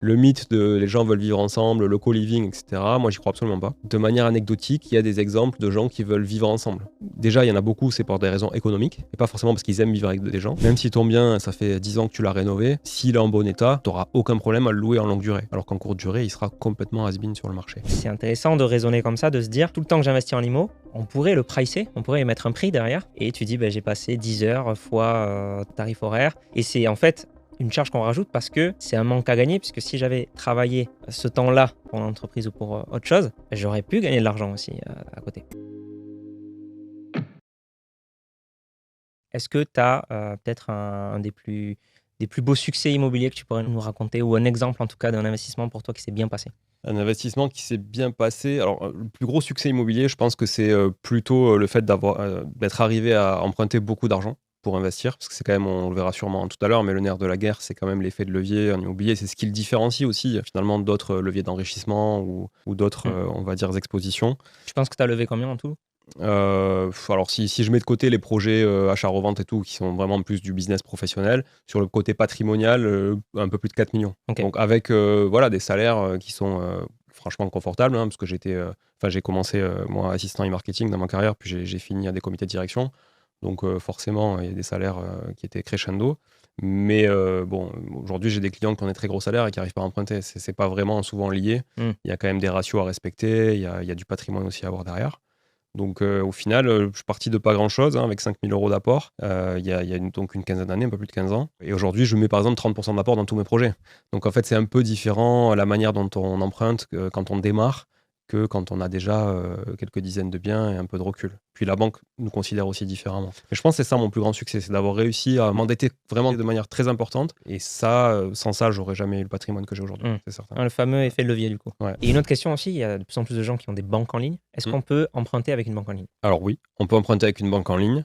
Le mythe de les gens veulent vivre ensemble, le co-living, etc., moi, j'y crois absolument pas. De manière anecdotique, il y a des exemples de gens qui veulent vivre ensemble. Déjà, il y en a beaucoup, c'est pour des raisons économiques, et pas forcément parce qu'ils aiment vivre avec des gens. Même si ton bien, ça fait 10 ans que tu l'as rénové, s'il est en bon état, tu n'auras aucun problème à le louer en longue durée. Alors qu'en courte durée, il sera complètement has-been sur le marché. C'est intéressant de raisonner comme ça, de se dire, tout le temps que j'investis en limo, on pourrait le pricer, on pourrait y mettre un prix derrière, et tu dis, j'ai passé 10 heures fois tarif horaire, et c'est en fait une charge qu'on rajoute parce que c'est un manque à gagner, puisque si j'avais travaillé ce temps-là pour l'entreprise ou pour autre chose, j'aurais pu gagner de l'argent aussi à côté. Est-ce que tu as peut-être un des plus beaux succès immobiliers que tu pourrais nous raconter, ou un exemple en tout cas d'un investissement pour toi qui s'est bien passé? Un investissement qui s'est bien passé. Alors, le plus gros succès immobilier, je pense que c'est, plutôt, le fait d'être arrivé à emprunter beaucoup d'argent pour investir. Parce que c'est quand même, on le verra sûrement tout à l'heure, mais le nerf de la guerre, c'est quand même l'effet de levier en immobilier. C'est ce qui le différencie aussi, finalement, d'autres, leviers d'enrichissement ou d'autres, on va dire, expositions. Tu penses que tu as levé combien en tout? Alors si je mets de côté les projets, achat-revente et tout, qui sont vraiment plus du business professionnel, sur le côté patrimonial, un peu plus de 4 millions. Ok. Donc avec, voilà, des salaires, qui sont, franchement confortables, hein, parce que j'ai commencé, moi, assistant e-marketing dans ma carrière, puis j'ai fini à des comités de direction. Donc forcément, il y a des salaires, qui étaient crescendo. Mais bon, aujourd'hui, j'ai des clients qui ont des très gros salaires et qui n'arrivent pas à emprunter. C'est pas vraiment souvent lié. Hmm. Il y a quand même des ratios à respecter, il y a du patrimoine aussi à avoir derrière. Donc au final, je suis parti de pas grand-chose, hein, avec 5 000 € d'apport, il y a donc une quinzaine d'années, un peu plus de 15 ans. Et aujourd'hui, je mets par exemple 30 % d'apport dans tous mes projets. Donc en fait, c'est un peu différent la manière dont on emprunte quand on démarre, que quand on a déjà quelques dizaines de biens et un peu de recul. Puis la banque nous considère aussi différemment. Mais je pense que c'est ça mon plus grand succès, c'est d'avoir réussi à m'endetter vraiment de manière très importante. Et ça, sans ça, j'aurais jamais eu le patrimoine que j'ai aujourd'hui, c'est certain. Le fameux effet de levier du coup. Ouais. Et une autre question aussi, il y a de plus en plus de gens qui ont des banques en ligne. Est-ce qu'on peut emprunter avec une banque en ligne? Alors oui, on peut emprunter avec une banque en ligne,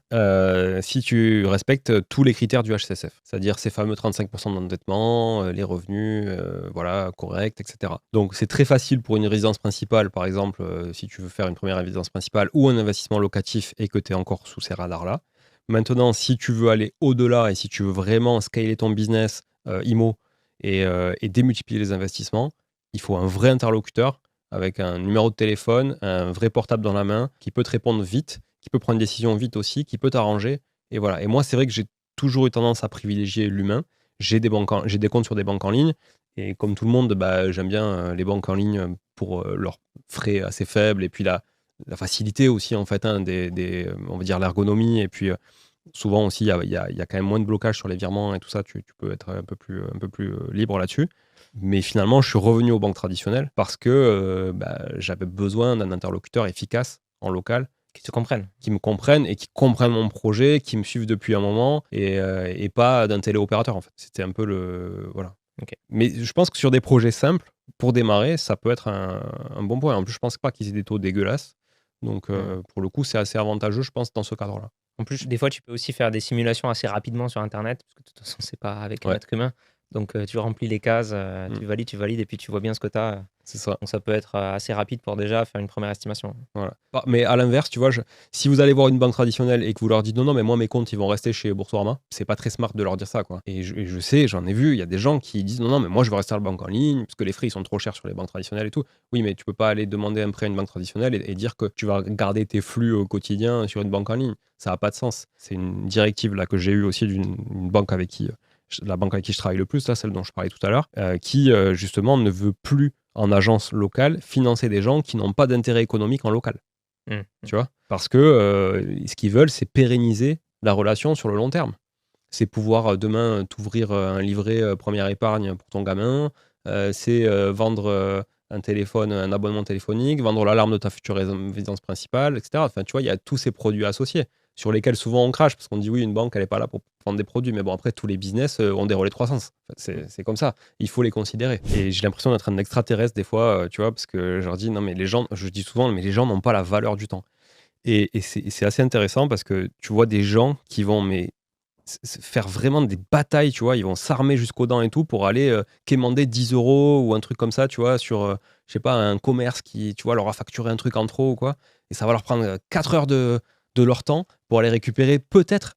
si tu respectes tous les critères du HCSF. C'est-à-dire ces fameux 35 % d'endettement, les revenus, voilà, corrects, et cetera. Donc c'est très facile pour une résidence principale, par exemple, si tu veux faire une première résidence principale ou un investissement locatif et que tu es encore sous ces radars-là. Maintenant, si tu veux aller au-delà et si tu veux vraiment scaler ton business, IMO et démultiplier les investissements, il faut un vrai interlocuteur avec un numéro de téléphone, un vrai portable dans la main, qui peut te répondre vite, qui peut prendre une décision vite aussi, qui peut t'arranger. Et voilà. Et moi, c'est vrai que j'ai toujours eu tendance à privilégier l'humain. J'ai des comptes sur des banques en ligne. Et comme tout le monde, j'aime bien les banques en ligne pour leurs frais assez faibles et puis la facilité aussi, en fait, hein, on va dire l'ergonomie. Et puis souvent aussi, il y a quand même moins de blocage sur les virements et tout ça. Tu peux être un peu plus libre là-dessus. Mais finalement, je suis revenu aux banques traditionnelles parce que j'avais besoin d'un interlocuteur efficace en local Qui te comprennent? qui me comprenne et qui comprenne mon projet, qui me suive depuis un moment et pas d'un téléopérateur en fait. C'était un peu le... Voilà. Ok. Mais je pense que sur des projets simples, pour démarrer, ça peut être un bon point. En plus, je pense pas qu'ils aient des taux dégueulasses. Donc, pour le coup, c'est assez avantageux, je pense, dans ce cadre-là. En plus, des fois, tu peux aussi faire des simulations assez rapidement sur Internet, parce que de toute façon, c'est pas avec un Ouais. être humain. Donc, tu remplis les cases, Mm. tu valides, et puis tu vois bien ce que tu as. C'est ça. Donc, ça peut être assez rapide pour déjà faire une première estimation. Voilà. Mais à l'inverse, tu vois, si vous allez voir une banque traditionnelle et que vous leur dites non, mais moi, mes comptes, ils vont rester chez Boursorama, c'est pas très smart de leur dire ça, quoi. Et je sais, j'en ai vu, il y a des gens qui disent non, mais moi, je veux rester à la banque en ligne, parce que les frais, ils sont trop chers sur les banques traditionnelles et tout. Oui, mais tu peux pas aller demander un prêt à une banque traditionnelle et dire que tu vas garder tes flux au quotidien sur une banque en ligne. Ça n'a pas de sens. C'est une directive là que j'ai eue aussi d'une banque avec qui, la banque avec qui je travaille le plus, là, celle dont je parlais tout à l'heure, qui justement ne veut plus en agence locale, financer des gens qui n'ont pas d'intérêt économique en local. Tu vois? Parce que ce qu'ils veulent, c'est pérenniser la relation sur le long terme. C'est pouvoir demain t'ouvrir un livret première épargne pour ton gamin, c'est vendre un téléphone, un abonnement téléphonique, vendre l'alarme de ta future résidence principale, etc. Enfin, tu vois, il y a tous ces produits associés sur lesquels souvent on crache parce qu'on dit oui, une banque, elle n'est pas là pour vendre des produits. Mais bon, après, tous les business ont des relais de croissance. Enfin, c'est comme ça. Il faut les considérer. Et j'ai l'impression d'être un extraterrestre des fois, tu vois, parce que je leur dis non, mais les gens, je dis souvent, mais les gens n'ont pas la valeur du temps. Et c'est assez intéressant parce que tu vois des gens qui vont faire vraiment des batailles, tu vois, ils vont s'armer jusqu'aux dents et tout pour aller quémander 10 € ou un truc comme ça, tu vois, sur, je sais pas, un commerce qui, tu vois, leur a facturé un truc en trop ou quoi. Et ça va leur prendre 4 heures de de leur temps pour aller récupérer, peut-être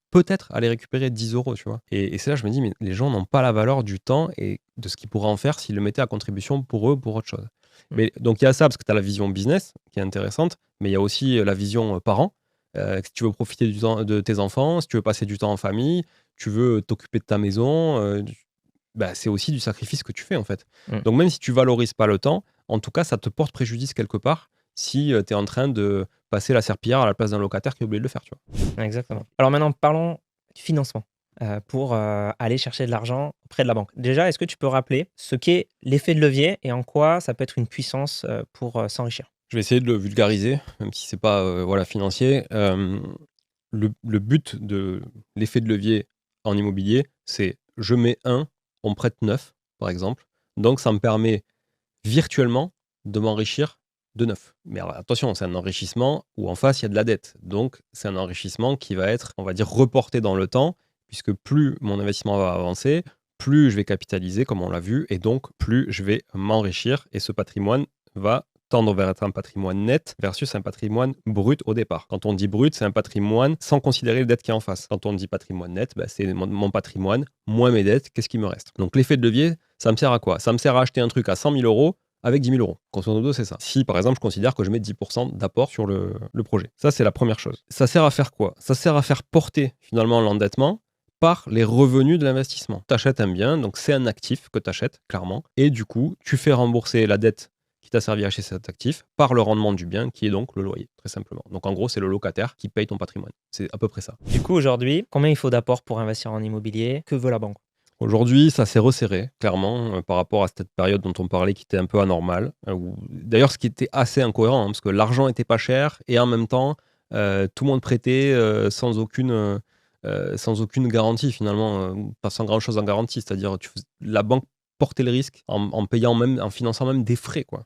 aller récupérer 10 euros, tu vois. Et c'est là, je me dis, mais les gens n'ont pas la valeur du temps et de ce qu'ils pourraient en faire s'ils le mettaient à contribution pour eux ou pour autre chose. Mais donc, il y a ça, parce que tu as la vision business qui est intéressante, mais il y a aussi la vision parent. Si tu veux profiter du temps de tes enfants, si tu veux passer du temps en famille, tu veux t'occuper de ta maison, c'est aussi du sacrifice que tu fais, en fait. Donc, même si tu valorises pas le temps, en tout cas, ça te porte préjudice quelque part si tu es en train de passer la serpillière à la place d'un locataire qui a oublié de le faire, tu vois. Exactement. Alors maintenant, parlons du financement pour aller chercher de l'argent auprès de la banque. Déjà, est-ce que tu peux rappeler ce qu'est l'effet de levier et en quoi ça peut être une puissance pour s'enrichir? Je vais essayer de le vulgariser, même si c'est pas financier. Le but de l'effet de levier en immobilier, c'est je mets 1, on me prête 9, par exemple. Donc, ça me permet virtuellement de m'enrichir de 9. Mais alors, attention, c'est un enrichissement où en face, il y a de la dette. Donc, c'est un enrichissement qui va être, on va dire, reporté dans le temps, puisque plus mon investissement va avancer, plus je vais capitaliser, comme on l'a vu, et donc plus je vais m'enrichir. Et ce patrimoine va tendre vers un patrimoine net versus un patrimoine brut au départ. Quand on dit brut, c'est un patrimoine sans considérer les dettes qui est en face. Quand on dit patrimoine net, c'est mon patrimoine moins mes dettes, qu'est-ce qui me reste? Donc l'effet de levier, ça me sert à quoi? Ça me sert à acheter un truc à 100 000 euros avec 10 000 euros. Grosso modo, c'est ça. Si, par exemple, je considère que je mets 10% d'apport sur le projet. Ça, c'est la première chose. Ça sert à faire quoi? Ça sert à faire porter, finalement, l'endettement par les revenus de l'investissement. Tu achètes un bien, donc c'est un actif que tu achètes, clairement. Et du coup, tu fais rembourser la dette qui t'a servi à acheter cet actif par le rendement du bien, qui est donc le loyer, très simplement. Donc, en gros, c'est le locataire qui paye ton patrimoine. C'est à peu près ça. Du coup, aujourd'hui, combien il faut d'apport pour investir en immobilier? Que veut la banque? Aujourd'hui, ça s'est resserré, clairement, par rapport à cette période dont on parlait qui était un peu anormale. D'ailleurs, ce qui était assez incohérent, parce que l'argent était pas cher et en même temps, tout le monde prêtait sans aucune garantie, finalement, pas sans grand-chose en garantie. C'est-à-dire, la banque portait le risque en payant même, en finançant même des frais, quoi.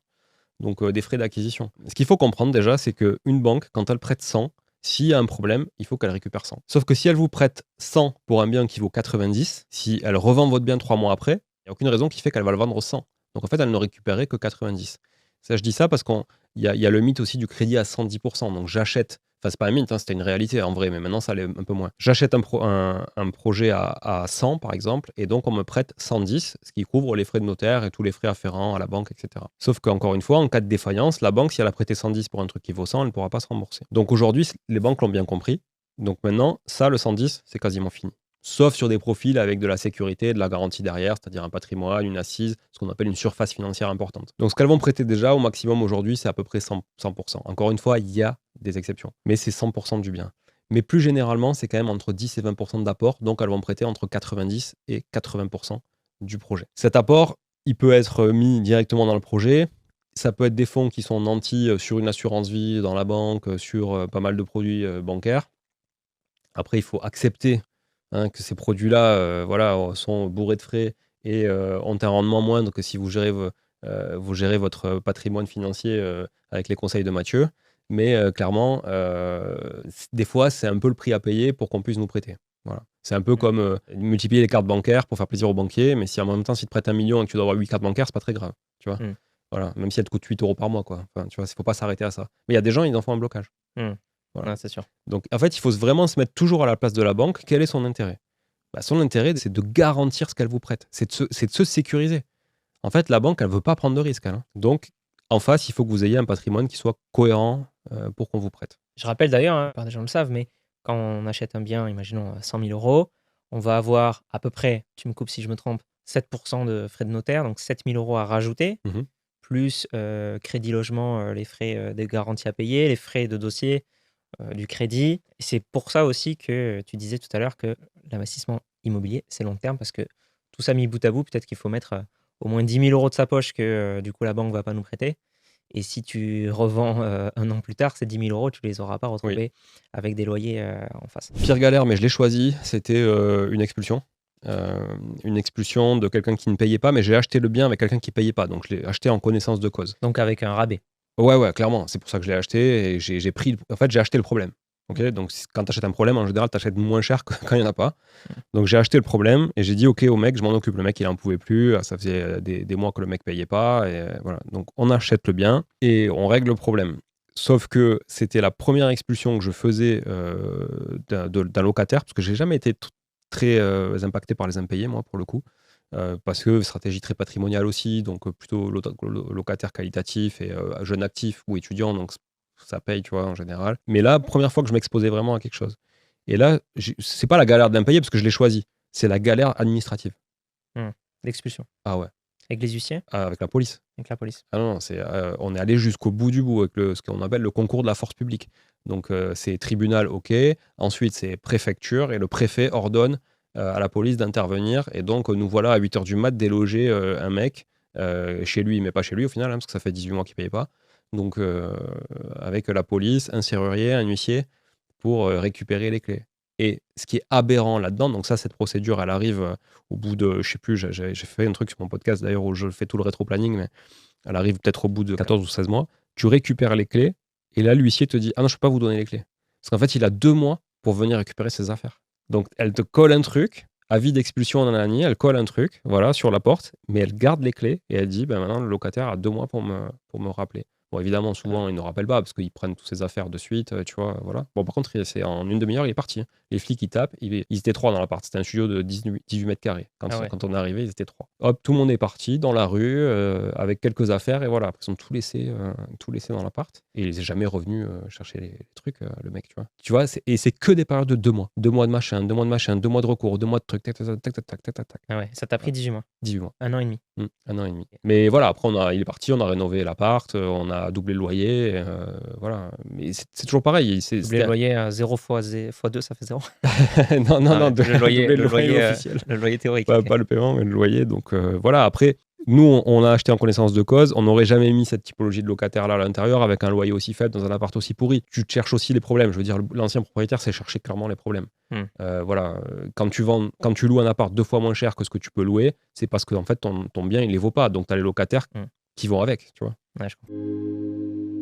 Donc, des frais d'acquisition. Ce qu'il faut comprendre déjà, c'est qu'une banque, quand elle prête 100, s'il y a un problème, il faut qu'elle récupère 100. Sauf que si elle vous prête 100 pour un bien qui vaut 90, si elle revend votre bien 3 mois après, il n'y a aucune raison qui fait qu'elle va le vendre 100. Donc en fait, elle ne récupérait que 90. Ça, je dis ça parce qu'il y a le mythe aussi du crédit à 110%. Donc j'achète, enfin c'est pas un mythe, hein, c'était une réalité en vrai, mais maintenant ça l'est un peu moins. J'achète un projet à 100 par exemple, et donc on me prête 110, ce qui couvre les frais de notaire et tous les frais afférents à la banque, etc. Sauf qu'encore une fois, en cas de défaillance, la banque, si elle a prêté 110 pour un truc qui vaut 100, elle ne pourra pas se rembourser. Donc aujourd'hui, les banques l'ont bien compris. Donc maintenant, ça, le 110, c'est quasiment fini. Sauf sur des profils avec de la sécurité, de la garantie derrière, c'est-à-dire un patrimoine, une assise, ce qu'on appelle une surface financière importante. Donc ce qu'elles vont prêter déjà au maximum aujourd'hui, c'est à peu près 100%. Encore une fois, il y a des exceptions, mais c'est 100% du bien. Mais plus généralement, c'est quand même entre 10 et 20% d'apport, donc elles vont prêter entre 90 et 80% du projet. Cet apport, il peut être mis directement dans le projet. Ça peut être des fonds qui sont nantis sur une assurance vie dans la banque, sur pas mal de produits bancaires. Après, il faut accepter que ces produits-là sont bourrés de frais et ont un rendement moindre que si vous gérez votre patrimoine financier avec les conseils de Mathieu. Mais clairement, des fois, c'est un peu le prix à payer pour qu'on puisse nous prêter. Voilà. C'est un peu comme multiplier les cartes bancaires pour faire plaisir aux banquiers, mais si en même temps, si tu prêtes 1 million et que tu dois avoir 8 cartes bancaires, c'est pas très grave. Tu vois. Voilà. Même si elles te coûtent 8 euros par mois. Quoi. Enfin, tu vois, il ne faut pas s'arrêter à ça. Mais il y a des gens, ils en font un blocage. Voilà. Ouais, c'est sûr. Donc, en fait, il faut vraiment se mettre toujours à la place de la banque. Quel est son intérêt? Son intérêt, c'est de garantir ce qu'elle vous prête. C'est de se sécuriser. En fait, la banque, elle ne veut pas prendre de risques. Donc, en face, il faut que vous ayez un patrimoine qui soit cohérent pour qu'on vous prête. Je rappelle d'ailleurs, des gens le savent, mais quand on achète un bien, imaginons 100 000 euros, on va avoir à peu près, tu me coupes si je me trompe, 7% de frais de notaire, donc 7 000 euros à rajouter, plus crédit logement, les frais de garantie à payer, les frais de dossier, du crédit. Et c'est pour ça aussi que tu disais tout à l'heure que l'investissement immobilier, c'est long terme, parce que tout ça mis bout à bout, peut-être qu'il faut mettre au moins 10 000 euros de sa poche que du coup la banque ne va pas nous prêter. Et si tu revends un an plus tard, ces 10 000 euros, tu ne les auras pas retrouvés avec des loyers en face. Pire galère, mais je l'ai choisi, c'était une expulsion. Une expulsion de quelqu'un qui ne payait pas, mais j'ai acheté le bien avec quelqu'un qui ne payait pas. Donc je l'ai acheté en connaissance de cause. Donc avec un rabais. Ouais, clairement. C'est pour ça que je l'ai acheté et j'ai acheté le problème. Okay, donc quand tu achètes un problème, en général, tu achètes moins cher que quand il n'y en a pas. Donc j'ai acheté le problème et j'ai dit ok au mec, je m'en occupe. Le mec, il n'en pouvait plus. Ça faisait des mois que le mec payait pas. Et voilà. Donc on achète le bien et on règle le problème. Sauf que c'était la première expulsion que je faisais d'un locataire, parce que j'ai jamais été très impacté par les impayés, moi, pour le coup. Parce que stratégie très patrimoniale aussi, donc plutôt locataire qualitatif et jeune actif ou étudiant, donc ça paye, tu vois, en général. Mais là, première fois que je m'exposais vraiment à quelque chose. Et là, c'est pas la galère d'impayé parce que je l'ai choisi, c'est la galère administrative. L'expulsion. Ah ouais. Avec les huissiers? Avec la police. Avec la police. Ah non, on est allé jusqu'au bout du bout avec ce qu'on appelle le concours de la force publique. Donc c'est tribunal, ok. Ensuite, c'est préfecture et le préfet ordonne à la police d'intervenir. Et donc, nous voilà à 8h du mat déloger un mec chez lui, mais pas chez lui au final, parce que ça fait 18 mois qu'il ne payait pas. Donc, avec la police, un serrurier, un huissier, pour récupérer les clés. Et ce qui est aberrant là-dedans, donc ça, cette procédure, elle arrive au bout de, je sais plus, j'ai fait un truc sur mon podcast d'ailleurs où je fais tout le rétro-planning, mais elle arrive peut-être au bout de 14 ou 16 mois. Tu récupères les clés, et là, l'huissier te dit « Ah non, je ne peux pas vous donner les clés. » Parce qu'en fait, il a 2 mois pour venir récupérer ses affaires. Donc, elle te colle un truc, avis d'expulsion en année, elle colle un truc, voilà, sur la porte, mais elle garde les clés, et elle dit Maintenant, le locataire a 2 mois pour me rappeler. Bon, évidemment, souvent, ils ne rappellent pas parce qu'ils prennent toutes ses affaires de suite, tu vois, voilà. Bon, par contre, c'est en une demi-heure, il est parti. Les flics, ils tapent. Ils étaient 3 dans l'appart. C'était un studio de 18 mètres carrés. Quand on est arrivé, ils étaient 3. Hop, tout le monde est parti dans la rue avec quelques affaires et voilà. Après, ils ont tout laissé dans l'appart. Et il n'est jamais revenu chercher les trucs, le mec, tu vois. Tu vois, et c'est que des périodes de 2 mois. 2 mois de machin, 2 mois de machin, 2 mois de recours, 2 mois de trucs, tac, tac, tac, tac, tac, tac, tac, tac. Ah ouais, ça t'a pris 18 mois. 18 mois. 1 an et demi. 1 an et demi. Mais voilà, après, il est parti, on a rénové l'appart, on a doublé le loyer, voilà. Mais c'est toujours pareil. Doubler le loyer à 0 fois 2, ça fait 0. non, le loyer officiel. Le loyer théorique. Pas le paiement, mais le loyer. Donc voilà, après, nous, on a acheté en connaissance de cause. On n'aurait jamais mis cette typologie de locataire-là à l'intérieur avec un loyer aussi faible dans un appart aussi pourri. Tu te cherches aussi les problèmes. Je veux dire, l'ancien propriétaire s'est cherché clairement les problèmes. Voilà, quand tu loues un appart 2 fois moins cher que ce que tu peux louer, c'est parce que en fait, ton bien, il les vaut pas. Donc, tu as les locataires qui vont avec, tu vois. Ouais, je comprends.